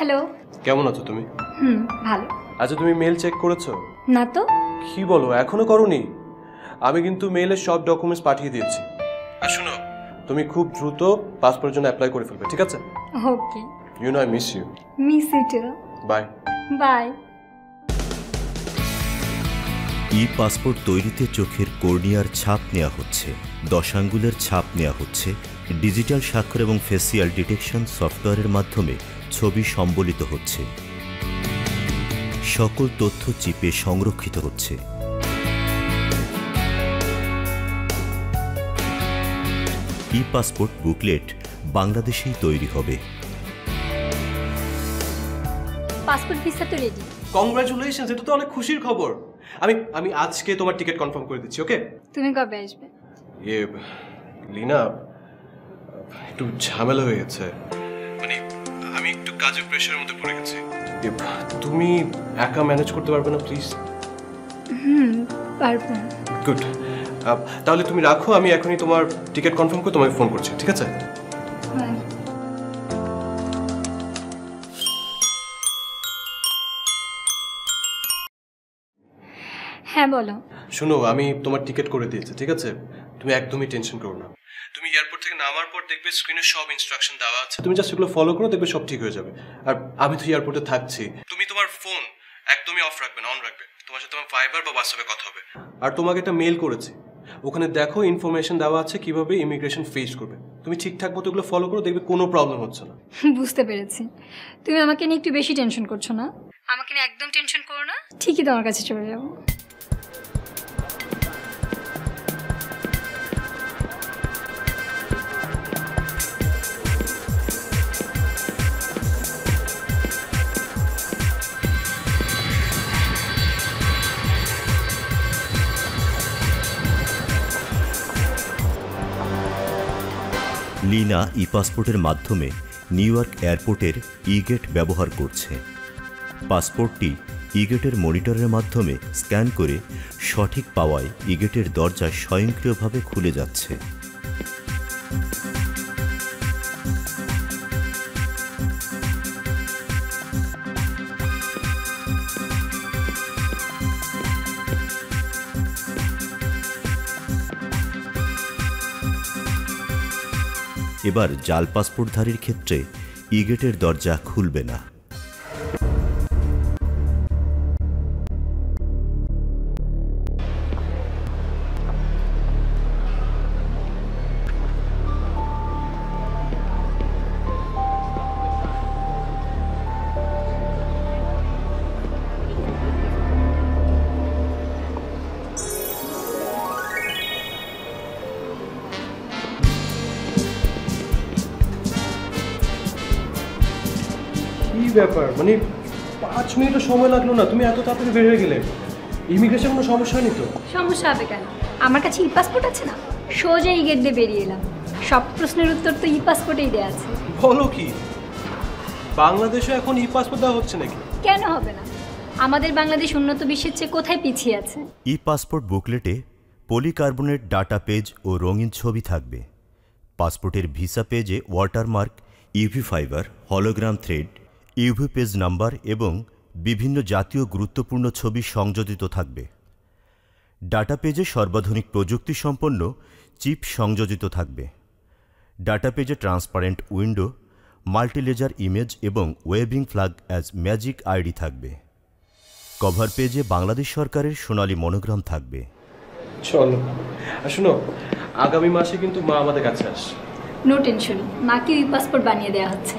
Hello. কেমন আছো তুমি? ভালো। আচ্ছা, তুমি মেল চেক করেছো? না তো। কি বলো, এখনো করোনি? আমি কিন্তু মেইলের সব ডকুমেন্টস পাঠিয়ে দিয়েছি। আর শোনো, তুমি খুব দ্রুত পাসপোর্টের জন্য অ্যাপ্লাই করে ফেলবে, ঠিক আছে? Okay. You know I miss you. Miss you too. Bye. Bye. E passport তৈরিতে চোখের কর্নিয়ার ছাপ নেওয়া হচ্ছে, 10 আঙ্গুলের ছাপ নেওয়া হচ্ছে, ডিজিটাল স্বাক্ষর এবং ফেসিয়াল ডিটেকশন সফটওয়্যারের মাধ্যমে ছবি সম্বলিত হচ্ছে, সকল তথ্য চিপে সংরক্ষিত হচ্ছে। ই পাসপোর্ট বুকলেট বাংলাদেশেই তৈরি হবে। পাসপোর্ট ভিসা তো রেডি। কংগ্রাচুলেশনস, এটা তো অনেক খুশির খবর। আমি আজকে তোমার টিকিট কনফার্ম করে দিচ্ছি, ওকে? তুমি কবে আসবে? লিনা, একটু ঝামেলা হয়ে গেছে, মানে আমি একটু কাজের প্রেশারের মধ্যে পড়ে গেছি। তুমি একা ম্যানেজ করতে পারবে না প্লিজ? পারবো। গুড, তাহলে তুমি রাখো, আমি এখনই তোমার টিকিট কনফার্ম করে তোমাকে ফোন করছি, ঠিক আছে? হ্যাঁ বলো। শোনো, আমি তোমার টিকিট করে দিয়েছি, ঠিক আছে? তুমি একদমই টেনশন করো না। তুমি এয়ারপোর্ট থেকে নামার পর দেখবে স্ক্রিনে সব ইনস্ট্রাকশন দেওয়া আছে, তুমি জাস্ট এগুলো ফলো করো, দেখবে সব ঠিক হয়ে যাবে। আর আমি তো এয়ারপোর্টে থাকছি, তুমি তোমার ফোন একদমই অফ রাখবে না, অন রাখবে। তোমার সাথে আমার ভাইবার বা হোয়াটসঅ্যাপে কথা হবে। আর তোমাকে একটা মেল করেছি, ওখানে দেখো ইনফরমেশন দেওয়া আছে কিভাবে ইমিগ্রেশন ফেস করবে। তুমি ঠিকঠাক মতো এগুলো ফলো করো, দেখবে কোনো প্রবলেম হচ্ছে না। বুঝতে পেরেছি। তুমি আমাকে নিয়ে একটু বেশি টেনশন করছো না? আমাকে নিয়ে একদম টেনশন করো না, ঠিকই তোমার কাছে চলে যাবো। লিনা ই পাসপোর্টের মাধ্যমে নিউ ইয়র্ক এয়ারপোর্টের ই গেট ব্যবহার করছে। পাসপোর্টটি ই গেটের মনিটরের মাধ্যমে স্ক্যান করে সঠিক পাওয়ায় ই গেটের দরজা স্বয়ংক্রিয়ভাবে খুলে যাচ্ছে। এবার জাল পাসপোর্টধারীর ক্ষেত্রে ই গেটের দরজা খুলবে না। কি ব্যাপার, মানে 5 মিনিটও সময় লাগলো না, তুমি এত তাড়াতাড়ি বের হয়ে গেলে? ইমিগ্রেশন কোনো সমস্যা হয়নি তো? সমস্যা হবে কেন? আমার কাছে ই পাসপোর্ট আছে না, সোজা ই গেট দিয়ে বেরিয়ে এলাম। সব প্রশ্নের উত্তর তো ই পাসপোর্টেই দেওয়া আছে। বলো কি, বাংলাদেশে এখন ই পাসপোর্ট দেওয়া হচ্ছে নাকি? কেন হবে না? আমাদের বাংলাদেশ উন্নত বিশ্বের চেয়ে কোথায় পিছিয়ে আছে? ই পাসপোর্ট বুকলেটে পলিকার্বনেট ডাটা পেজ ও রঙিন ছবি থাকবে। পাসপোর্টের ভিসা পেজে watermark, UV fibre, hologram thread, UV page number এবং বিভিন্ন জাতীয় গুরুত্বপূর্ণ ছবি সংযোজিত থাকবে। ডাটা পেজে সর্বাধুনিক প্রযুক্তি সম্পন্ন চিপ সংযোজিত থাকবে। ডাটা পেজে ট্রান্সপারেন্ট উইন্ডো, মাল্টিলেজার ইমেজ এবং ওয়েবিং ফ্ল্যাগ অ্যাজ ম্যাজিক আইডি থাকবে। কভার পেজে বাংলাদেশ সরকারের সোনালী মনোগ্রাম থাকবে। চলো, আর শোনো, আগামী মাসে কিন্তু মা আমাদের কাছে আসে। নো টেনশন, মাকে ই পাসপোর্ট বানিয়ে দেওয়া হচ্ছে।